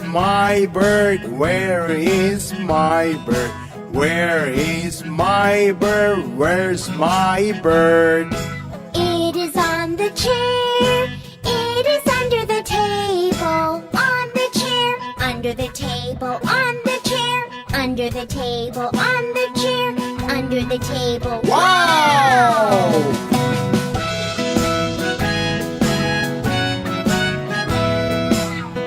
my bird? Where is my bird? Where is my bird? Where's my bird? It is on the chair. It is under the table. On the chair. Under the table. On the chair. Under the table. On the chair. Under the table. Wow!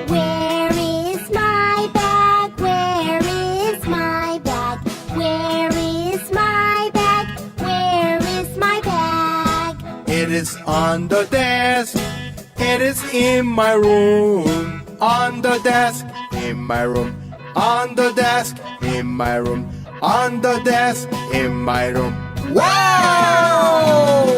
Where is my bag? Where is my bag? Where is my bag? Where is my bag? It is on the desk. It is in my room. On the desk, in my room. On the desk, in my room. On the desk, in my room. Wow!